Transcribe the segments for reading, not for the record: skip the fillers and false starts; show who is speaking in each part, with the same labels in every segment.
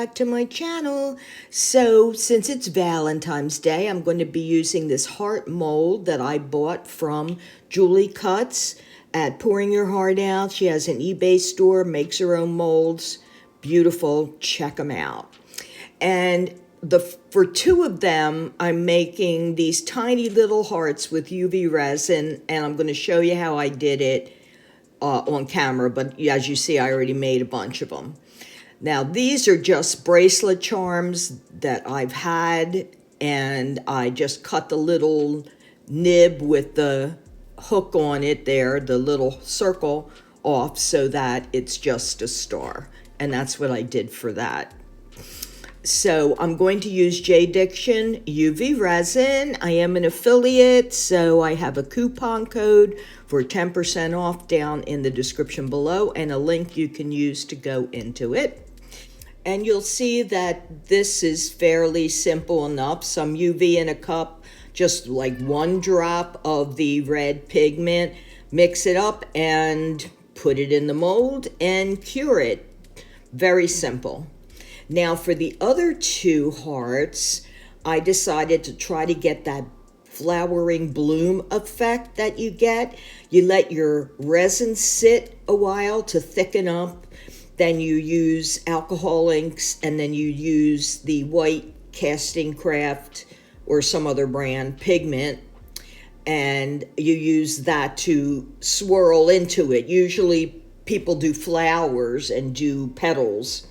Speaker 1: back to my channel. So since it's Valentine's Day, I'm going to be using this heart mold that I bought from Julie Cuts at Pouring Your Heart Out. She has an eBay store, makes her own molds. Beautiful, check them out. And for two of them, I'm making these tiny little hearts with UV resin, and I'm going to show you how I did it on camera, but as you see, I already made a bunch of them. Now, these are just bracelet charms that I've had, and I just cut the little nib with the hook on it there, the little circle off, so that it's just a star. And that's what I did for that. So I'm going to use J Diction UV resin. I am an affiliate, so I have a coupon code for 10% off down in the description below, and a link you can use to go into it. And you'll see that this is fairly simple enough. Some UV in a cup, just like 1 drop of the red pigment. Mix it up and put it in the mold and cure it. Very simple. Now for the other 2 hearts, I decided to try to get that flowering bloom effect that you get. You let your resin sit a while to thicken up, then you use alcohol inks, and then you use the white Casting Craft or some other brand pigment, and you use that to swirl into it. Usually people do flowers and do petals.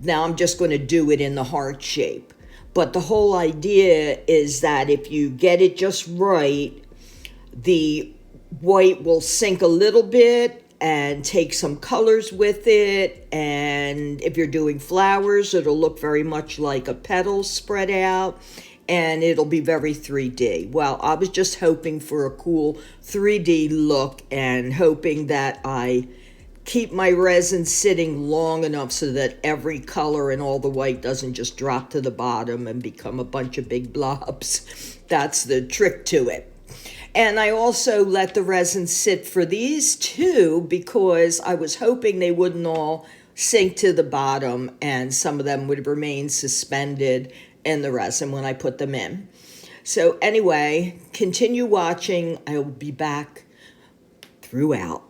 Speaker 1: Now I'm just going to do it in the heart shape. But the whole idea is that if you get it just right, the white will sink a little bit and take some colors with it. And if you're doing flowers, it'll look very much like a petal spread out, and it'll be very 3D. Well, I was just hoping for a cool 3D look and hoping that I keep my resin sitting long enough so that every color and all the white doesn't just drop to the bottom and become a bunch of big blobs. That's the trick to it. And I also let the resin sit for these 2 because I was hoping they wouldn't all sink to the bottom and some of them would remain suspended in the resin when I put them in. So anyway, continue watching. I will be back throughout.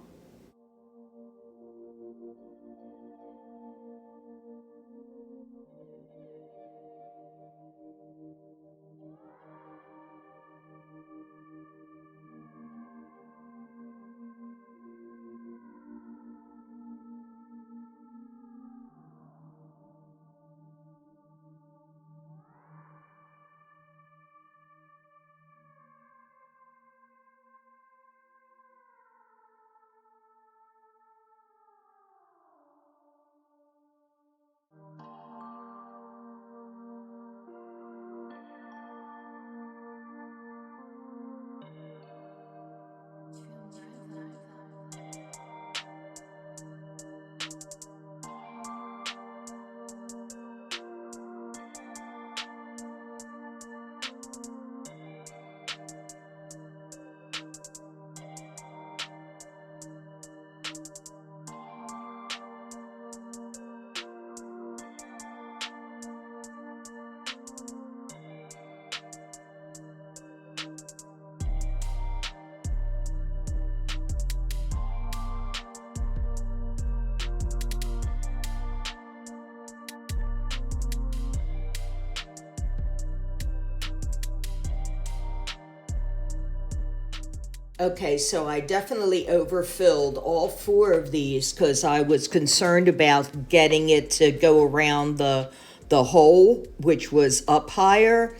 Speaker 1: Okay, so I definitely overfilled all 4 of these because I was concerned about getting it to go around the hole, which was up higher.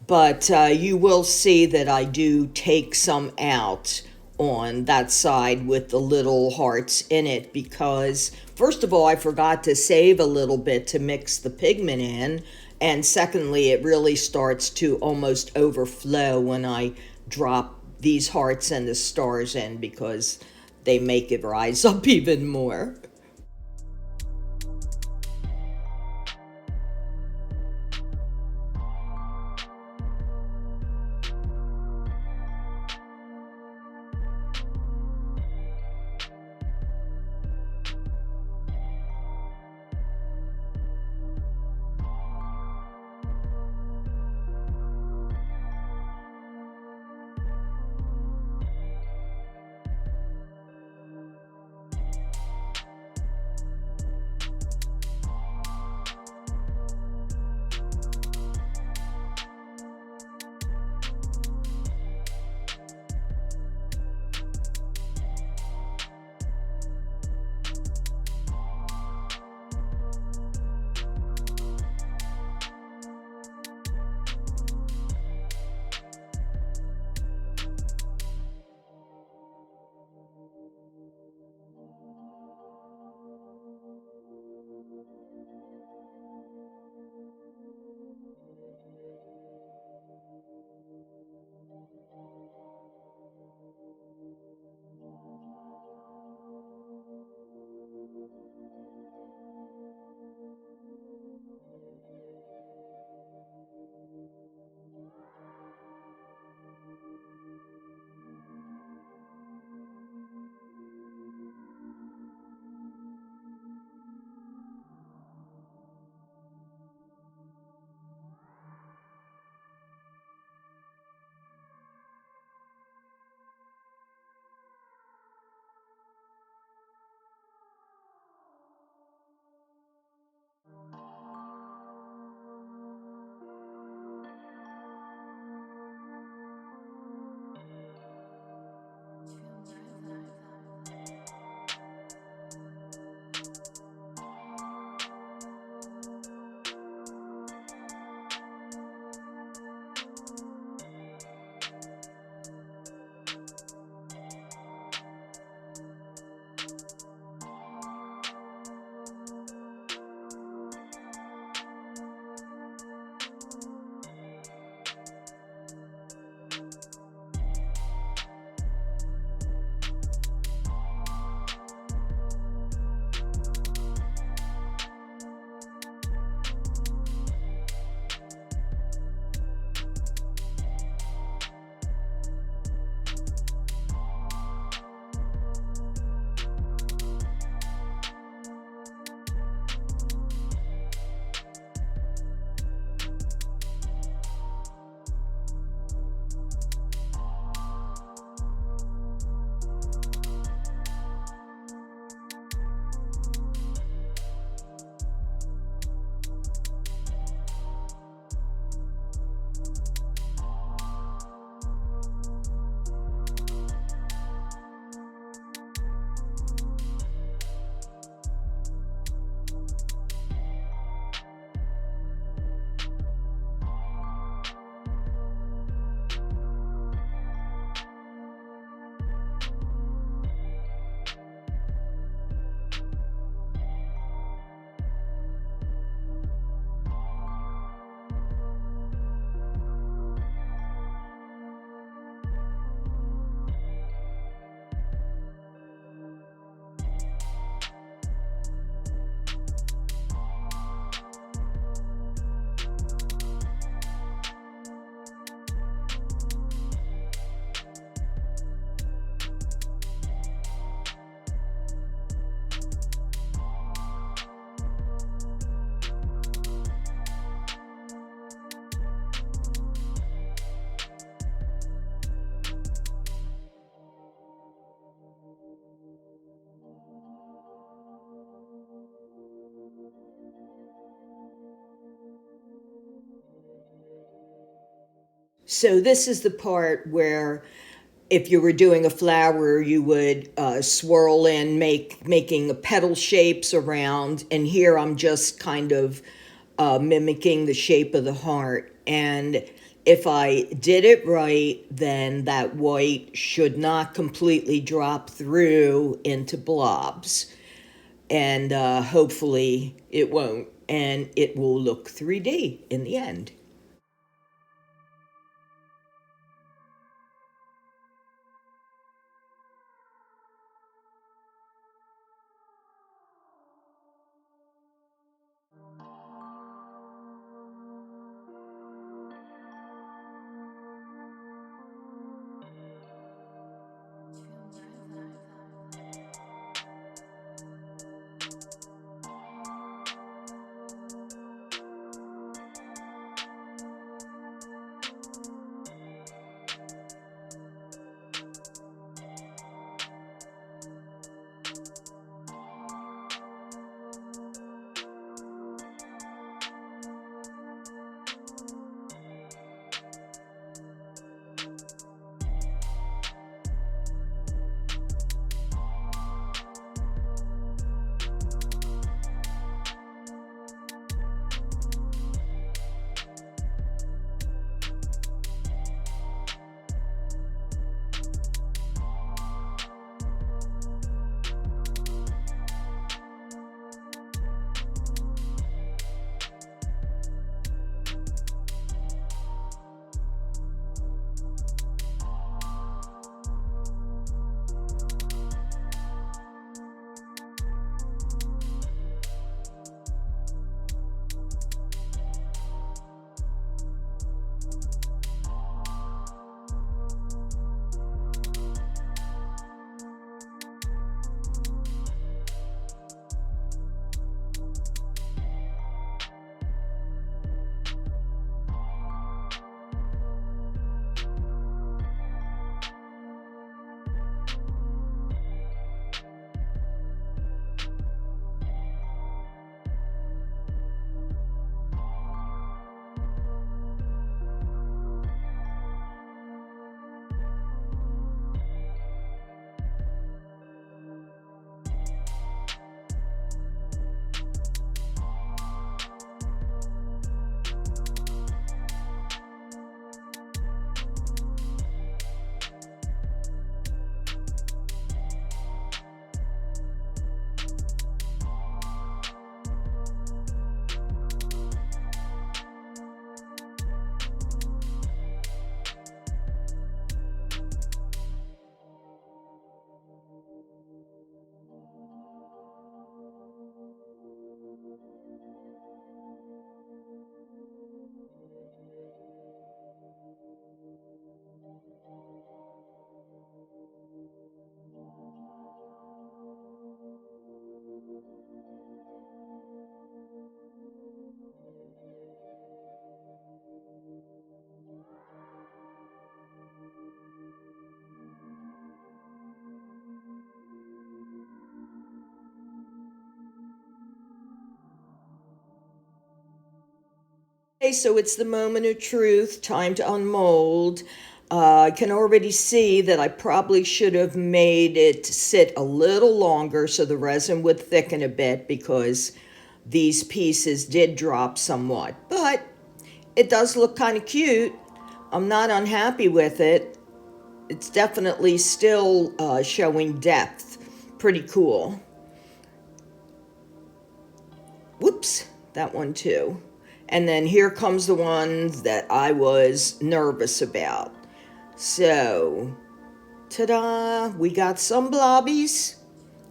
Speaker 1: But you will see that I do take some out on that side with the little hearts in it because, first of all, I forgot to save a little bit to mix the pigment in. And secondly, it really starts to almost overflow when I drop these hearts and the stars in because they make it rise up even more. So this is the part where if you were doing a flower, you would swirl in, making petal shapes around. And here I'm just kind of mimicking the shape of the heart. And if I did it right, then that white should not completely drop through into blobs. And hopefully it won't. And it will look 3D in the end. Okay, so it's the moment of truth, time to unmold. I can already see that I probably should have made it sit a little longer so the resin would thicken a bit because these pieces did drop somewhat. But it does look kind of cute. I'm not unhappy with it. It's definitely still showing depth. Pretty cool. Whoops, that one too. And then here comes the ones that I was nervous about. So, ta-da, we got some blobbies,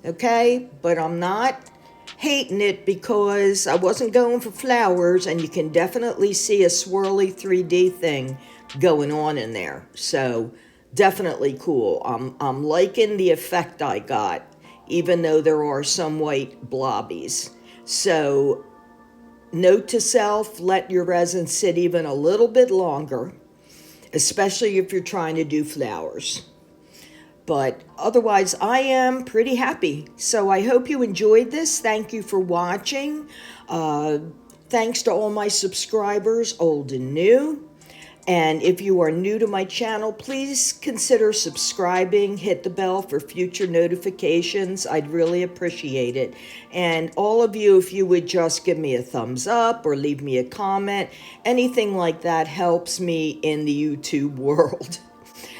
Speaker 1: okay? But I'm not hating it because I wasn't going for flowers, and you can definitely see a swirly 3D thing going on in there. So, definitely cool. I'm liking the effect I got, even though there are some white blobbies. So, note to self, let your resin sit even a little bit longer, especially if you're trying to do flowers. But otherwise, I am pretty happy. So I hope you enjoyed this. Thank you for watching. Thanks to all my subscribers, old and new. And if you are new to my channel, please consider subscribing, hit the bell for future notifications. I'd really appreciate it. And all of you, if you would just give me a thumbs up or leave me a comment, anything like that helps me in the YouTube world.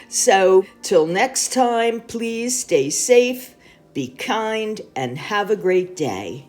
Speaker 1: So, till next time, please stay safe, be kind, and have a great day.